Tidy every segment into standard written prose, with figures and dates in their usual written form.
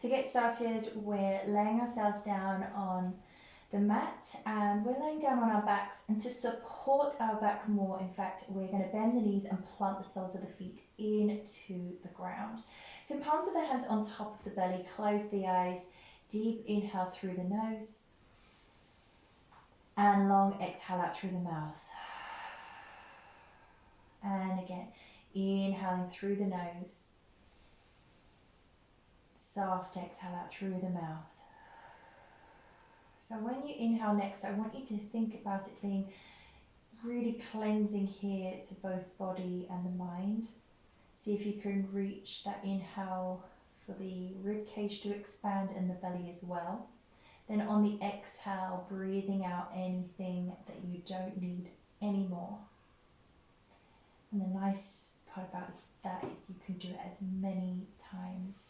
To get started, we're laying ourselves down on the mat and we're laying down on our backs, and to support our back more, in fact, we're going to bend the knees and plant the soles of the feet into the ground. So palms of the hands on top of the belly, close the eyes, deep inhale through the nose and long exhale out through the mouth. And again, inhaling through the nose, soft exhale out through the mouth. So when you inhale next, I want you to think about it being really cleansing here to both body and the mind. See if you can reach that inhale for the rib cage to expand and the belly as well. Then on the exhale, breathing out anything that you don't need anymore. And the nice part about that is you can do it as many times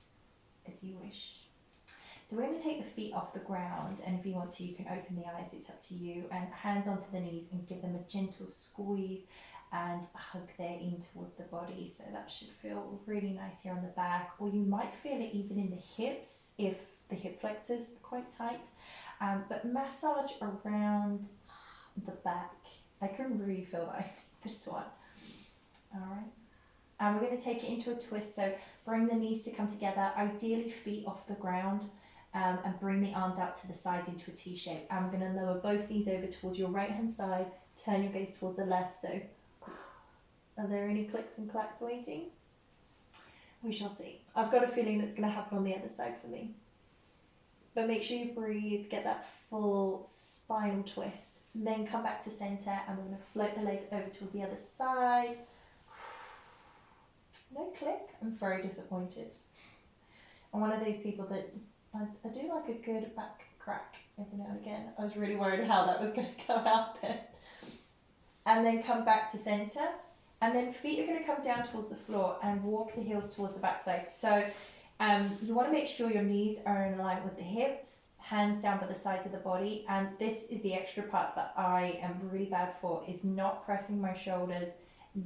as you wish. So we're going to take the feet off the ground, and if you want to, you can open the eyes, it's up to you, and hands onto the knees and give them a gentle squeeze and hug there in towards the body. So that should feel really nice here on the back, or you might feel it even in the hips if the hip flexors are quite tight, but massage around the back. I couldn't really feel that this one. All right. And we're going to take it into a twist, so bring the knees to come together, ideally feet off the ground, and bring the arms out to the sides into a T shape. And we're going to lower both knees over towards your right hand side, turn your gaze towards the left. So are there any clicks and clacks waiting? We shall see. I've got a feeling that's going to happen on the other side for me. But make sure you breathe, get that full spinal twist. And then come back to center, and we're going to float the legs over towards the other side. No click. I'm very disappointed. I'm one of those people that I do like a good back crack every now and again. I was really worried how that was going to go out there. And then come back to center. And then feet are going to come down towards the floor and walk the heels towards the back side. So you want to make sure your knees are in line with the hips, hands down by the sides of the body. And this is the extra part that I am really bad for, is not pressing my shoulders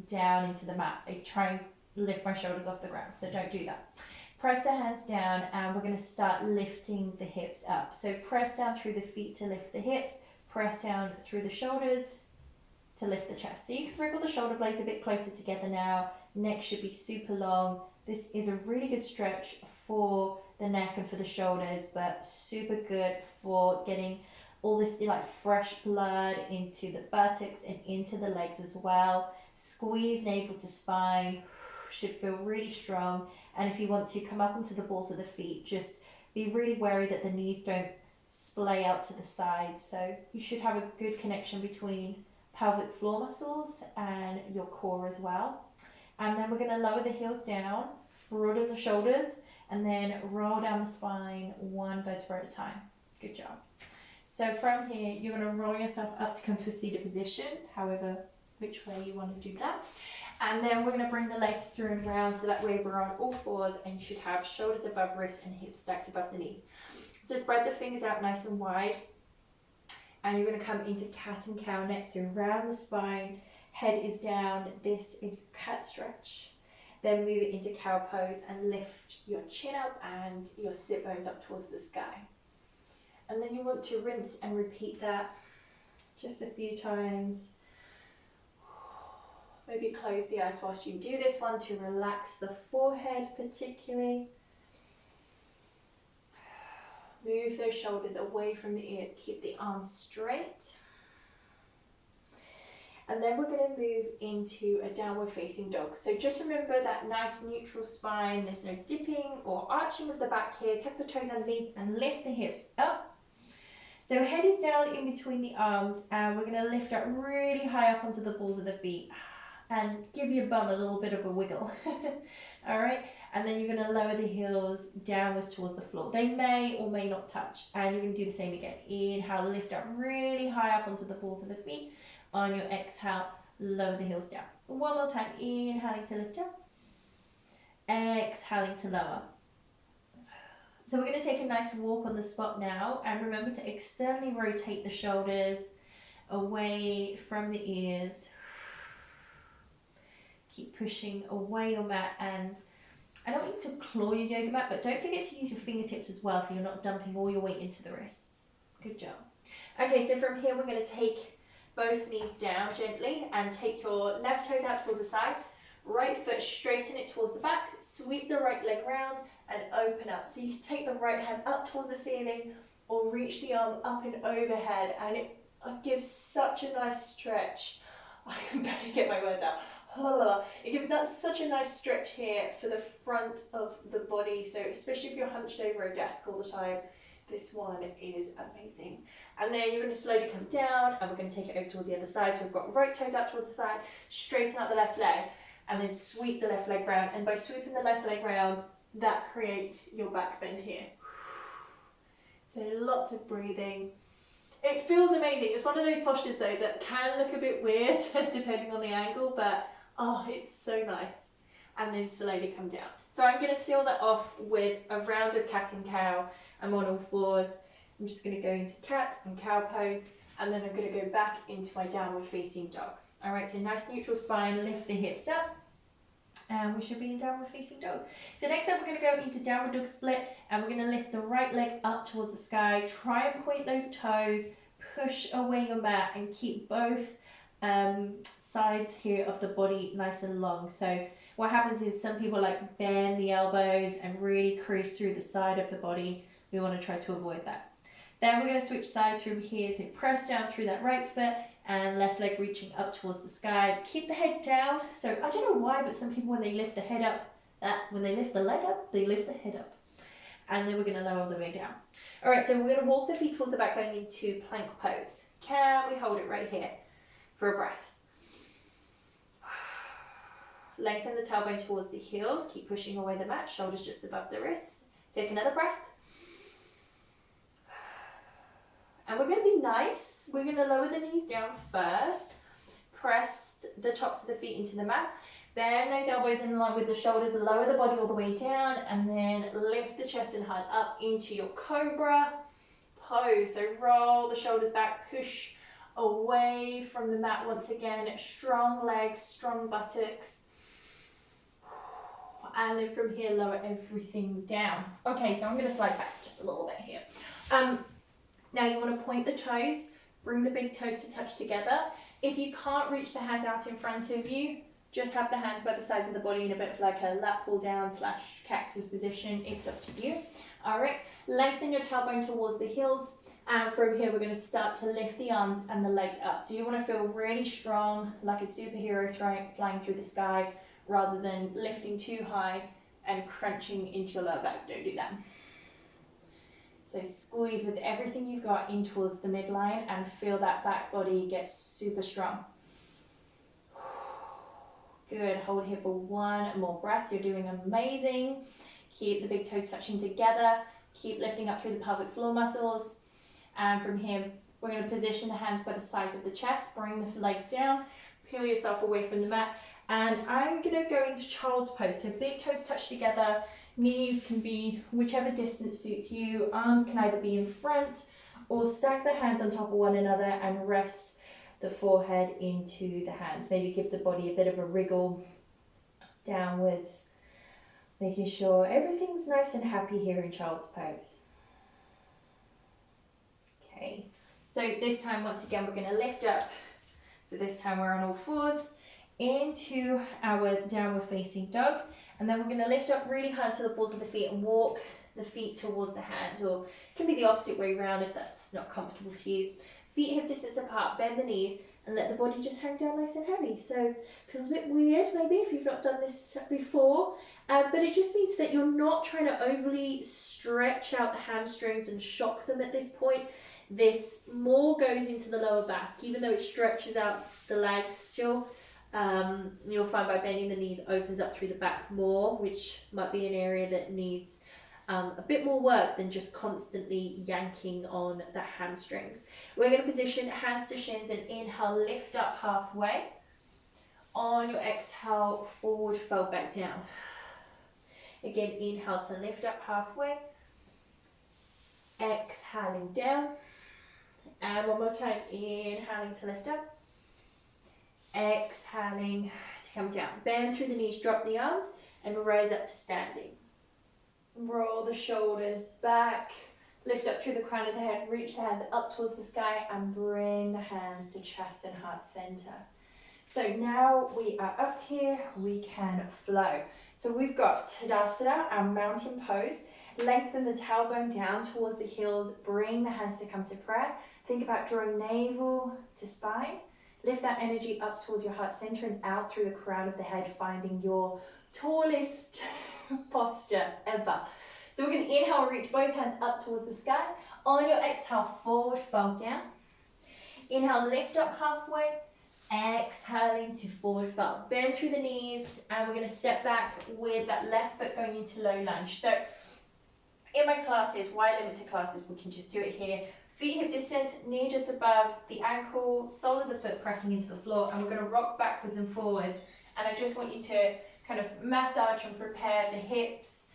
down into the mat. I try and lift my shoulders off the ground, so don't do that. Press the hands down, and we're going to start lifting the hips up. So press down through the feet to lift the hips, press down through the shoulders to lift the chest. So you can wriggle the shoulder blades a bit closer together now. Neck should be super long. This is a really good stretch for the neck and for the shoulders, but super good for getting all this like fresh blood into the buttocks and into the legs as well. Squeeze navel to spine. Should feel really strong. And if you want to come up onto the balls of the feet, just be really wary that the knees don't splay out to the sides. So you should have a good connection between pelvic floor muscles and your core as well. And then we're going to lower the heels down, broaden the shoulders, and then roll down the spine one vertebra at a time. Good job. So from here, you're going to roll yourself up to come to a seated position, however which way you want to do that. And then we're going to bring the legs through and round, so that way we're on all fours, and you should have shoulders above wrists and hips stacked above the knees. So spread the fingers out nice and wide, and you're going to come into cat and cow next. So round the spine, head is down. This is cat stretch. Then move it into cow pose and lift your chin up and your sit bones up towards the sky. And then you want to rinse and repeat that just a few times. Maybe close the eyes whilst you do this one to relax the forehead particularly. Move those shoulders away from the ears, keep the arms straight. And then we're going to move into a downward facing dog. So just remember that nice neutral spine, there's no dipping or arching of the back here. Tuck the toes underneath and lift the hips up. So head is down in between the arms, and we're going to lift up really high up onto the balls of the feet. And give your bum a little bit of a wiggle. All right, and then you're going to lower the heels downwards towards the floor. They may or may not touch, and you're going to do the same again. Inhale, lift up really high up onto the balls of the feet. On your exhale, lower the heels down. One more time, inhaling to lift up, exhaling to lower. So we're going to take a nice walk on the spot now, and remember to externally rotate the shoulders away from the ears. Keep pushing away your mat, and I don't want you to claw your yoga mat, but don't forget to use your fingertips as well so you're not dumping all your weight into the wrists. Good job. Okay, so from here we're going to take both knees down gently and take your left toes out towards the side, right foot straighten it towards the back, sweep the right leg round and open up. So you can take the right hand up towards the ceiling or reach the arm up and overhead, and it gives such a nice stretch. I can barely get my words out. It gives that such a nice stretch here for the front of the body, so especially if you're hunched over a desk all the time, this one is amazing. And then you're going to slowly come down and we're going to take it over towards the other side. So we've got right toes out towards the side, straighten out the left leg and then sweep the left leg round. And by sweeping the left leg round, that creates your back bend here. So lots of breathing. It feels amazing. It's one of those postures though that can look a bit weird depending on the angle, but oh, it's so nice. And then slowly come down. So I'm going to seal that off with a round of cat and cow. I'm on all fours. I'm just going to go into cat and cow pose, and then I'm going to go back into my downward facing dog. All right, so nice neutral spine, lift the hips up, and we should be in downward facing dog. So next up, we're going to go into downward dog split, and we're going to lift the right leg up towards the sky. Try and point those toes, push away your mat, and keep both sides here of the body nice and long. So what happens is some people like bend the elbows and really crease through the side of the body. We want to try to avoid that. Then we're going to switch sides from here to press down through that right foot and left leg reaching up towards the sky. Keep the head down. So I don't know why, but some people when they lift the head up, when they lift the leg up, they lift the head up. And then we're going to lower the way down. All right, so we're going to walk the feet towards the back going into plank pose. Can we hold it right here for a breath? Lengthen the tailbone towards the heels. Keep pushing away the mat, shoulders just above the wrists. Take another breath. And we're going to be nice. We're going to lower the knees down first. Press the tops of the feet into the mat. Bend those elbows in line with the shoulders. Lower the body all the way down. And then lift the chest and heart up into your Cobra Pose. So roll the shoulders back. Push away from the mat once again. Strong legs, strong buttocks. And then from here, lower everything down. Okay, so I'm going to slide back just a little bit here. Now you want to point the toes, bring the big toes to touch together. If you can't reach the hands out in front of you, just have the hands by the sides of the body in a bit of like a lat pull down / cactus position. It's up to you. All right, lengthen your tailbone towards the heels. And from here, we're going to start to lift the arms and the legs up. So you want to feel really strong, like a superhero flying through the sky, rather than lifting too high and crunching into your lower back. Don't do that. So squeeze with everything you've got in towards the midline and feel that back body get super strong. Good, hold here for one more breath. You're doing amazing. Keep the big toes touching together. Keep lifting up through the pelvic floor muscles. And from here, we're going to position the hands by the sides of the chest. Bring the legs down. Peel yourself away from the mat. And I'm going to go into child's pose. So big toes touch together. Knees can be whichever distance suits you. Arms can either be in front or stack the hands on top of one another and rest the forehead into the hands. Maybe give the body a bit of a wriggle downwards, making sure everything's nice and happy here in child's pose. Okay, so this time once again we're going to lift up, but this time we're on all fours into our downward facing dog. And then we're going to lift up really high to the balls of the feet and walk the feet towards the hands, or it can be the opposite way around if that's not comfortable to you. Feet hip distance apart, bend the knees and let the body just hang down nice and heavy. So feels a bit weird maybe if you've not done this before, but it just means that you're not trying to overly stretch out the hamstrings and shock them at this point. This more goes into the lower back, even though it stretches out the legs still. You'll find by bending the knees opens up through the back more, which might be an area that needs a bit more work than just constantly yanking on the hamstrings. We're going to position hands to shins and inhale, lift up halfway. On your exhale, forward fold back down. Again, inhale to lift up halfway. Exhaling down. And one more time, inhaling to lift up. Exhaling to come down. Bend through the knees, drop the arms, and rise up to standing. Roll the shoulders back, lift up through the crown of the head, reach the hands up towards the sky and bring the hands to chest and heart center. So now we are up here, we can flow. So we've got Tadasana, our mountain pose. Lengthen the tailbone down towards the heels, bring the hands to come to prayer. Think about drawing navel to spine. Lift that energy up towards your heart center and out through the crown of the head, finding your tallest posture ever. So we're going to inhale, reach both hands up towards the sky. On your exhale, forward fold down. Inhale, lift up halfway. Exhaling to forward fold. Bend through the knees, and we're going to step back with that left foot going into low lunge. So in my classes, why limit to classes? We can just do it here. Feet hip distance, knee just above the ankle, sole of the foot pressing into the floor, and we're going to rock backwards and forwards. And I just want you to kind of massage and prepare the hips,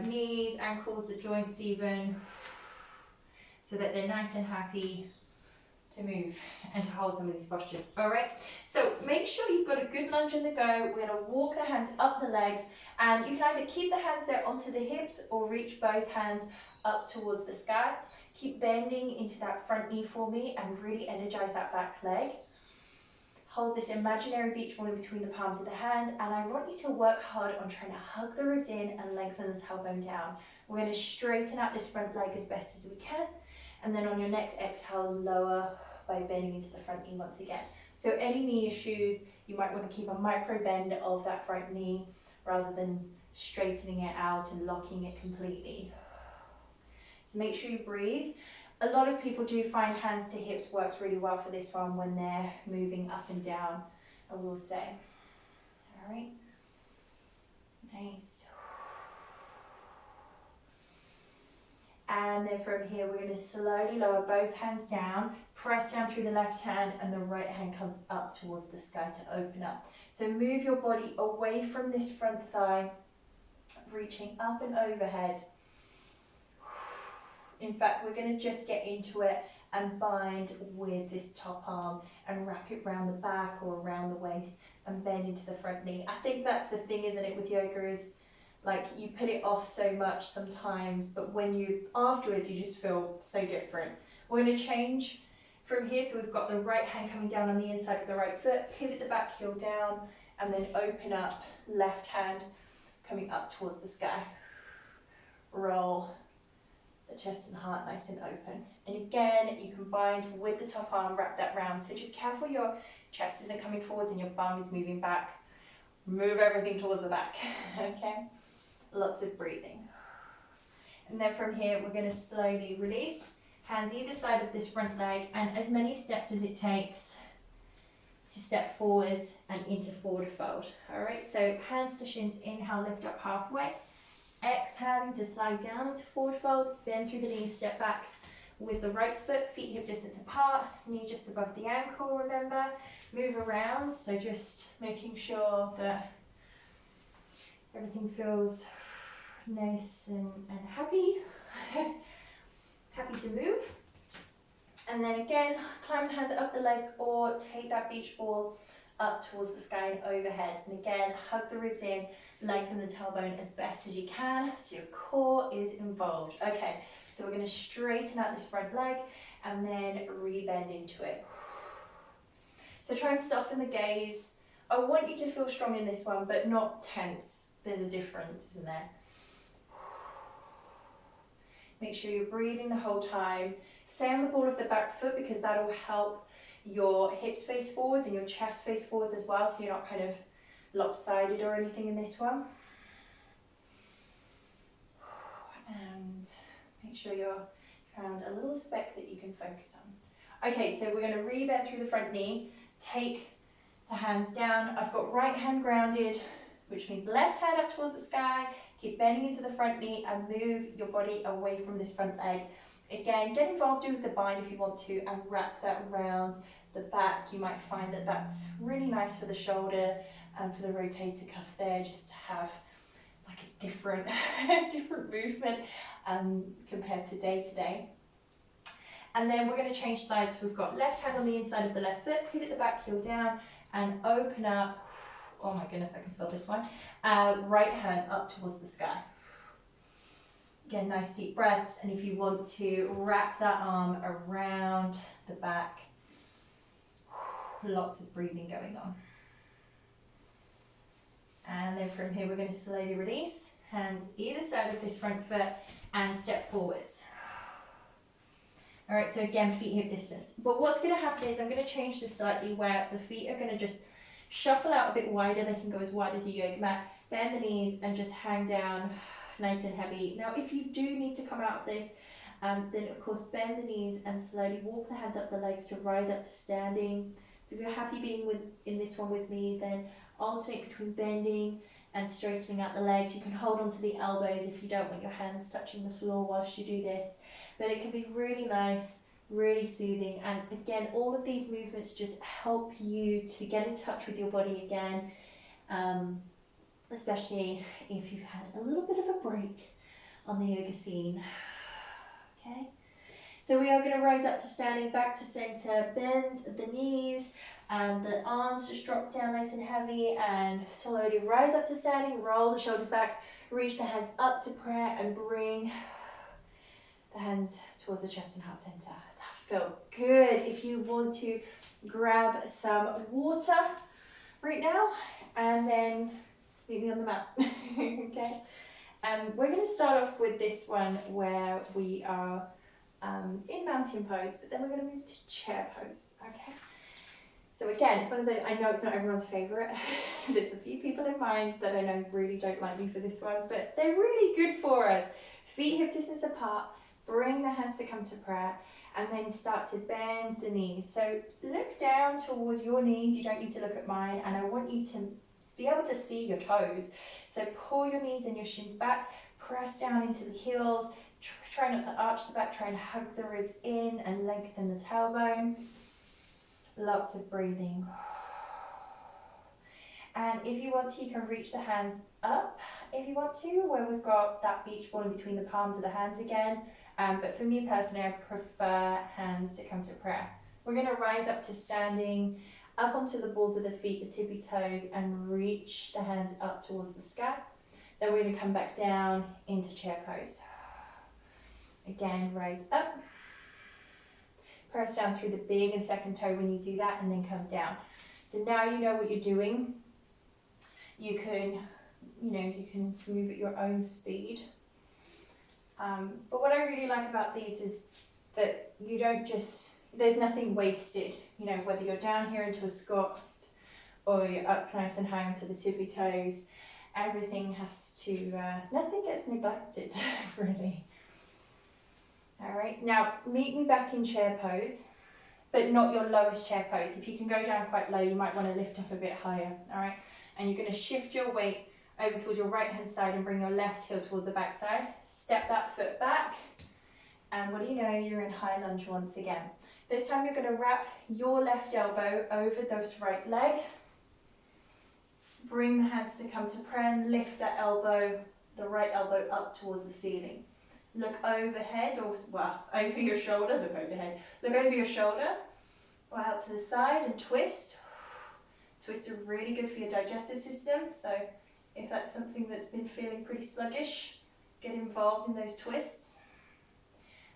knees, ankles, the joints even, so that they're nice and happy to move and to hold some of these postures. All right, so make sure you've got a good lunge on the go. We're going to walk the hands up the legs, and you can either keep the hands there onto the hips or reach both hands up towards the sky. Keep bending into that front knee for me and really energize that back leg. Hold this imaginary beach ball in between the palms of the hands, and I want you to work hard on trying to hug the ribs in and lengthen the tailbone down. We're going to straighten out this front leg as best as we can, and then on your next exhale, lower by bending into the front knee once again. So any knee issues, you might want to keep a micro bend of that front knee rather than straightening it out and locking it completely. So make sure you breathe. A lot of people do find hands to hips works really well for this one when they're moving up and down, I will say. All right, nice. And then from here, we're going to slowly lower both hands down, press down through the left hand, and the right hand comes up towards the sky to open up. So move your body away from this front thigh, reaching up and overhead. In fact, we're going to just get into it and bind with this top arm and wrap it around the back or around the waist and bend into the front knee. I think that's the thing, isn't it, with yoga, is like you put it off so much sometimes, but when you afterwards you just feel so different. We're going to change from here, so we've got the right hand coming down on the inside of the right foot, pivot the back heel down, and then open up, left hand coming up towards the sky. Roll the chest and heart nice and open. And again, you can bind with the top arm, wrap that round. So just careful your chest isn't coming forwards and your bum is moving back. Move everything towards the back, okay? Lots of breathing. And then from here, we're going to slowly release. Hands either side of this front leg, and as many steps as it takes to step forwards and into forward fold. All right, so hands to shins, inhale, lift up halfway. Exhaling to slide down into forward fold, bend through the knees, step back with the right foot, feet hip distance apart, knee just above the ankle, remember. Move around, so just making sure that everything feels nice and happy. Happy to move. And then again, climb the hands up the legs or take that beach ball up towards the sky and overhead. And again, hug the ribs in, lengthen the tailbone as best as you can so your core is involved. Okay, so we're going to straighten out this front leg and then re-bend into it. So try and soften the gaze. I want you to feel strong in this one, but not tense. There's a difference, isn't there? Make sure you're breathing the whole time. Stay on the ball of the back foot because that'll help your hips face forwards and your chest face forwards as well, so you're not kind of lopsided or anything in this one. And make sure you're found a little speck that you can focus on. Okay, so we're going to re-bend through the front knee. Take the hands down. I've got right hand grounded, which means left hand up towards the sky. Keep bending into the front knee and move your body away from this front leg. Again, get involved with the bind if you want to and wrap that around the back. You might find that that's really nice for the shoulder and for the rotator cuff there, just to have like a different, different movement compared to day to day. And then we're going to change sides. We've got left hand on the inside of the left foot, pivot the back heel down and open up Oh my goodness, I can feel this one. Right hand up towards the sky. Again, nice deep breaths. And if you want to wrap that arm around the back, lots of breathing going on. And then from here, we're going to slowly release. Hands either side of this front foot and step forwards. All right, so again, feet hip distance. But what's going to happen is I'm going to change this slightly where the feet are going to just shuffle out a bit wider. They can go as wide as a yoga mat. Bend the knees and just hang down nice and heavy. Now, if you do need to come out of this, then of course bend the knees and slowly walk the hands up the legs to rise up to standing. If you're happy being in this one with me, then alternate between bending and straightening out the legs. You can hold onto the elbows if you don't want your hands touching the floor whilst you do this. But it can be really nice, really soothing. And again, all of these movements just help you to get in touch with your body again, especially if you've had a little bit of a break on the yoga scene. Okay, so we are going to rise up to standing, back to center, bend the knees and the arms just drop down nice and heavy, and slowly rise up to standing, roll the shoulders back, reach the hands up to prayer and bring the hands towards the chest and heart center. That felt good. If you want to grab some water right now and then meet me on the mat. Okay. We're going to start off with this one where we are in mountain pose, but then we're going to move to chair pose. Okay. So again, it's one of the, I know it's not everyone's favourite. There's a few people in mind that I know really don't like me for this one, but they're really good for us. Feet hip distance apart, bring the hands to come to prayer, and then start to bend the knees. So look down towards your knees, you don't need to look at mine, and I want you to be able to see your toes. So pull your knees and your shins back, press down into the heels, try not to arch the back, try and hug the ribs in and lengthen the tailbone. Lots of breathing. And if you want to, you can reach the hands up if you want to, where we've got that beach ball in between the palms of the hands again. But for me personally, I prefer hands to come to prayer. We're going to rise up to standing, up onto the balls of the feet, the tippy toes, and reach the hands up towards the sky. Then we're going to come back down into chair pose. Again, rise up. Press down through the big and second toe when you do that, and then come down. So now you know what you're doing. You can move at your own speed. But what I really like about these is that you don't just, there's nothing wasted. You know, whether you're down here into a squat or you're up nice and high onto the tippy toes, everything has to, nothing gets neglected, really. All right, now meet me back in chair pose, but not your lowest chair pose. If you can go down quite low, you might want to lift up a bit higher. All right, and you're going to shift your weight over towards your right hand side and bring your left heel towards the back side. Step that foot back, and what do you know, you're in high lunge once again. This time you're going to wrap your left elbow over this right leg. Bring the hands to come to prayer and lift that elbow, the right elbow, up towards the ceiling. Look overhead, or well, over your shoulder, look overhead. Look over your shoulder, or out to the side and twist. Twists are really good for your digestive system, so if that's something that's been feeling pretty sluggish, get involved in those twists.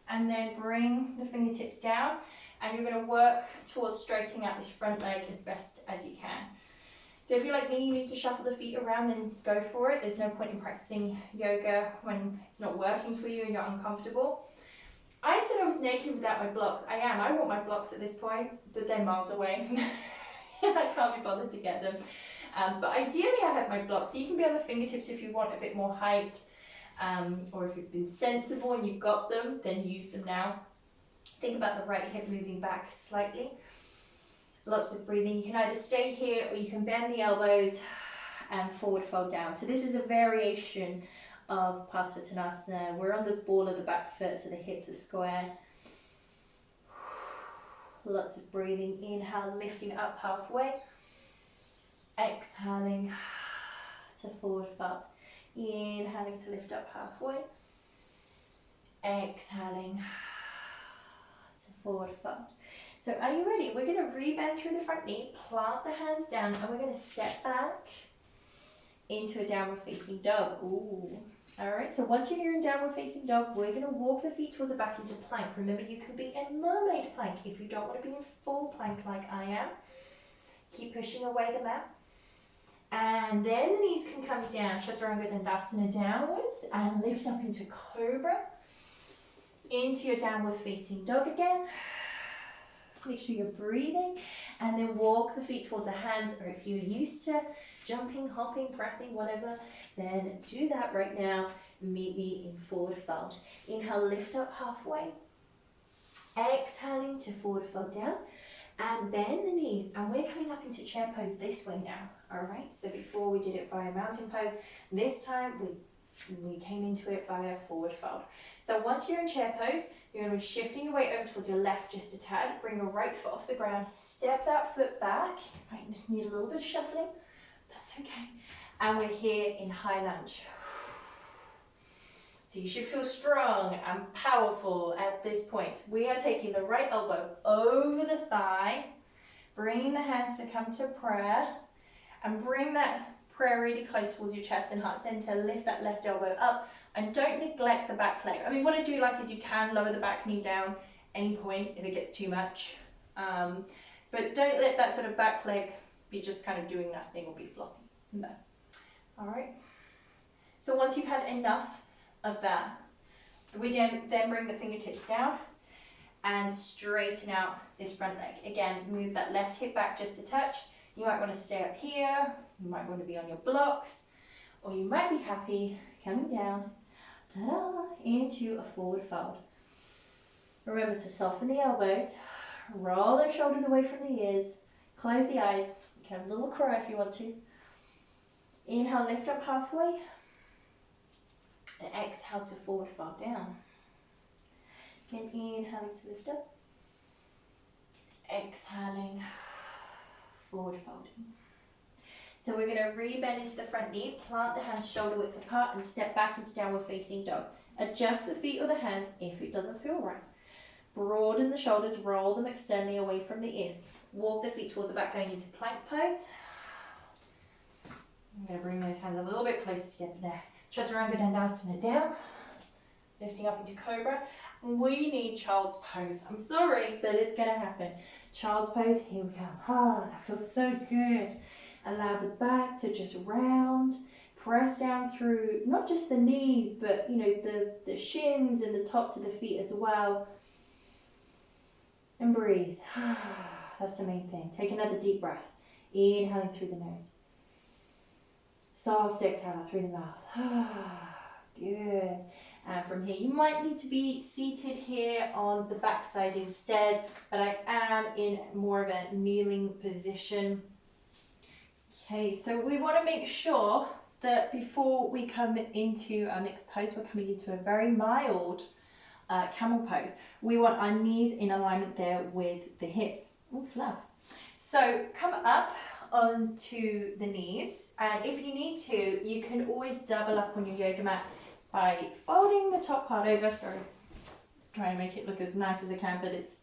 And then bring the fingertips down, and you're going to work towards straightening out this front leg as best as you can. So if you're like me, you need to shuffle the feet around, then go for it. There's no point in practicing yoga when it's not working for you and you're uncomfortable. I said I was naked without my blocks. I am. I want my blocks at this point, but they're miles away. I can't be bothered to get them. But ideally I have my blocks. So you can be on the fingertips if you want a bit more height, or if you've been sensible and you've got them, then use them now. Think about the right hip moving back slightly. Lots of breathing. You can either stay here or you can bend the elbows and forward fold down. So this is a variation of Parsvottanasana. We're on the ball of the back foot, so the hips are square. Lots of breathing. Inhale, lifting up halfway. Exhaling to forward fold. Inhaling to lift up halfway. Exhaling to forward fold. So are you ready? We're going to rebend through the front knee, plant the hands down, and we're going to step back into a downward facing dog. Ooh. All right, so once you're here in downward facing dog, we're going to walk the feet towards the back into plank. Remember, you can be in mermaid plank if you don't want to be in full plank like I am. Keep pushing away the mat. And then the knees can come down, Chaturanga Dandasana downwards, and lift up into Cobra. Into your downward facing dog again. Make sure you're breathing, and then walk the feet towards the hands, or if you're used to jumping, hopping, pressing, whatever, then do that right now. Meet me in forward fold. Inhale, lift up halfway. Exhaling to forward fold down, and bend the knees, and we're coming up into chair pose this way now. All right, so before we did it via mountain pose, this time we came into it via forward fold. So once you're in chair pose, you're going to be shifting your weight over towards your left just a tad. Bring your right foot off the ground. Step that foot back. Might need a little bit of shuffling. That's okay. And we're here in high lunge. So you should feel strong and powerful at this point. We are taking the right elbow over the thigh, bringing the hands to come to prayer, and bring that prayer really close towards your chest and heart center. Lift that left elbow up, and don't neglect the back leg. I mean, what I do like is you can lower the back knee down any point if it gets too much. But don't let that sort of back leg be just kind of doing nothing or be floppy. No. All right. So once you've had enough of that, we then bring the fingertips down and straighten out this front leg. Again, move that left hip back just a touch. You might want to stay up here, you might want to be on your blocks, or you might be happy coming down, ta-da, into a forward fold. Remember to soften the elbows, roll those shoulders away from the ears, close the eyes, you can have a little cry if you want to. Inhale, lift up halfway, and exhale to forward fold down. Again, inhaling to lift up, exhaling, forward folding. So we're going to re-bend into the front knee, plant the hands shoulder width apart, and step back into downward facing dog. Adjust the feet or the hands if it doesn't feel right. Broaden the shoulders, roll them externally away from the ears. Walk the feet toward the back, going into plank pose. I'm going to bring those hands a little bit closer together there. Chaturanga Dandasana down, lifting up into Cobra. We need child's pose. I'm sorry, but it's going to happen. Child's pose, here we come. Oh, that feels so good. Allow the back to just round, press down through not just the knees, but you know, the shins and the tops of the feet as well. And breathe. That's the main thing. Take another deep breath. Inhaling through the nose. Soft exhale out through the mouth. Good. And from here, you might need to be seated here on the back side instead, but I am in more of a kneeling position. Okay, so we want to make sure that before we come into our next pose, we're coming into a very mild camel pose. We want our knees in alignment there with the hips. Oh, fluff. So come up onto the knees, and if you need to, you can always double up on your yoga mat by folding the top part over. Sorry, trying to make it look as nice as I can, but it's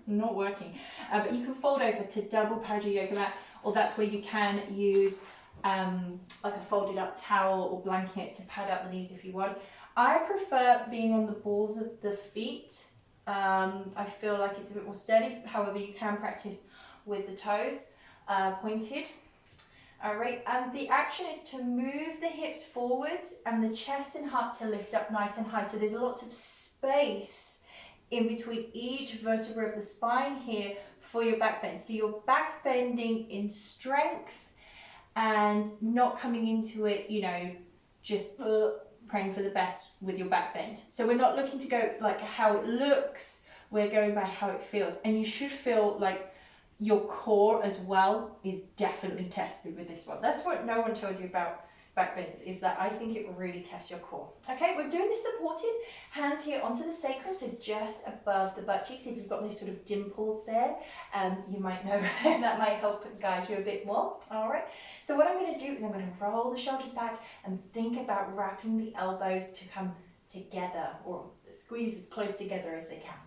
not working. But you can fold over to double pad your yoga mat, or that's where you can use like a folded up towel or blanket to pad out the knees if you want. I prefer being on the balls of the feet. I feel like it's a bit more sturdy. However, you can practice with the toes pointed. All right, and the action is to move the hips forwards and the chest and heart to lift up nice and high. So there's lots of space in between each vertebra of the spine here for your back bend. So you're back bending in strength and not coming into it, you know, just praying for the best with your back bend. So we're not looking to go like how it looks, we're going by how it feels. And you should feel like your core as well is definitely tested with this one. That's what no one tells you about back bends, is that I think it really tests your core. Okay, we're doing this supported, hands here onto the sacrum, so just above the butt cheeks. If you've got those sort of dimples there, you might know that might help guide you a bit more. All right, so what I'm going to do is I'm going to roll the shoulders back and think about wrapping the elbows to come together or squeeze as close together as they can.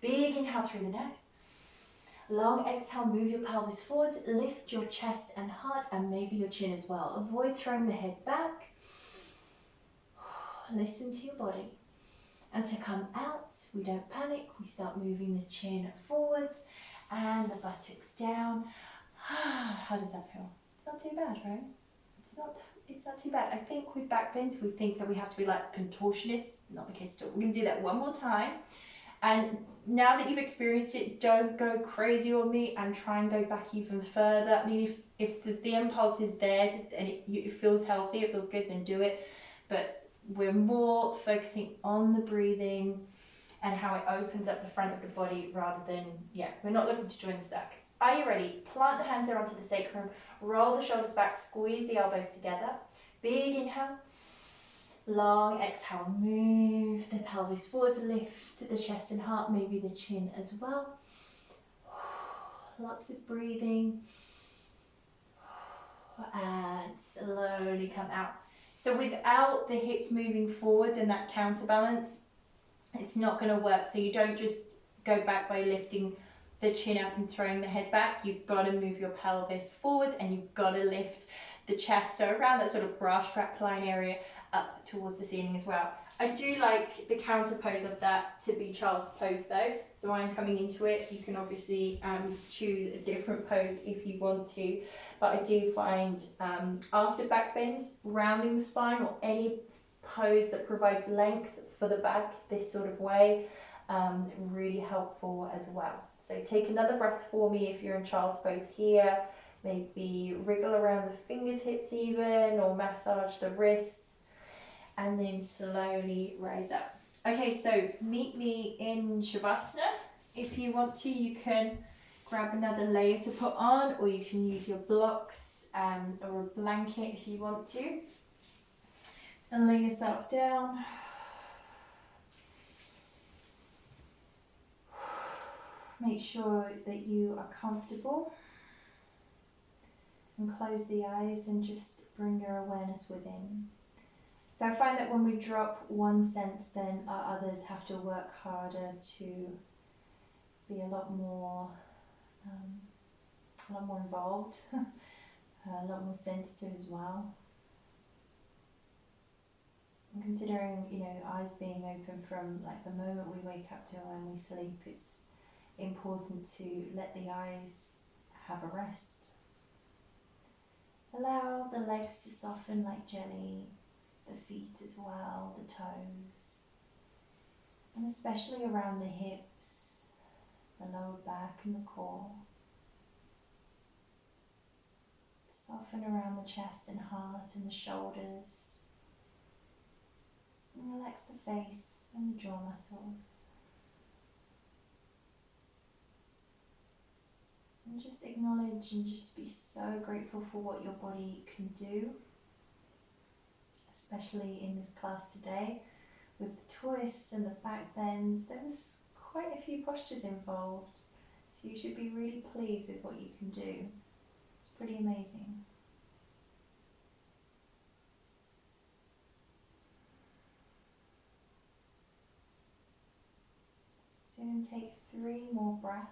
Big inhale through the nose. Long exhale, move your pelvis forwards, lift your chest and heart and maybe your chin as well. Avoid throwing the head back. Listen to your body. And to come out, we don't panic, we start moving the chin forwards and the buttocks down. How does that feel? It's not too bad, right? It's not too bad. I think with back bends, we think that we have to be like contortionists. Not the case at all. We're going to do that one more time. And now that you've experienced it, don't go crazy on me and try and go back even further. I mean, if the impulse is there and it feels healthy, it feels good, then do it. But we're more focusing on the breathing and how it opens up the front of the body rather than, we're not looking to join the circus. Are you ready? Plant the hands there onto the sacrum, roll the shoulders back, squeeze the elbows together. Big inhale. Long exhale, move the pelvis forwards, lift the chest and heart, maybe the chin as well. Lots of breathing. And slowly come out. So without the hips moving forward and that counterbalance, it's not going to work. So you don't just go back by lifting the chin up and throwing the head back. You've got to move your pelvis forward and you've got to lift the chest. So around that sort of bra strap line area up towards the ceiling as well. I do like the counter pose of that to be child's pose though. So I'm coming into it. You can obviously choose a different pose if you want to. But I do find after back bends, rounding the spine or any pose that provides length for the back this sort of way, really helpful as well. So take another breath for me if you're in child's pose here. Maybe wriggle around the fingertips even, or massage the wrists, and then slowly rise up. Okay, so meet me in Shavasana. If you want to, you can grab another layer to put on, or you can use your blocks or a blanket if you want to. And lay yourself down. Make sure that you are comfortable. And close the eyes and just bring your awareness within. So I find that when we drop one sense, then our others have to work harder to be a lot more involved, a lot more sensitive as well. And considering, eyes being open from like the moment we wake up to when we sleep, it's important to let the eyes have a rest. Allow the legs to soften like jelly, the feet as well, the toes, and especially around the hips, the lower back and the core. Soften around the chest and heart and the shoulders. And relax the face and the jaw muscles. And just acknowledge and just be so grateful for what your body can do, especially in this class today with the twists and the back bends. There was quite a few postures involved, so you should be really pleased with what you can do. It's pretty amazing. So I'm going to take 3 more breaths.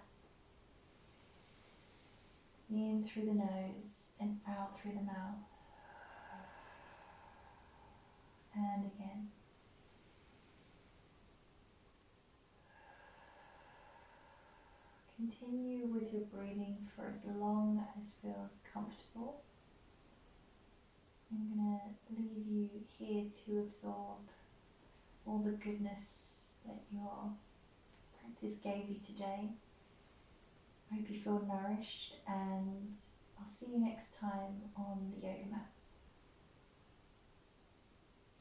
In through the nose and out through the mouth. And again. Continue with your breathing for as long as feels comfortable. I'm going to leave you here to absorb all the goodness that your practice gave you today. I hope you feel nourished, and I'll see you next time on the yoga mat.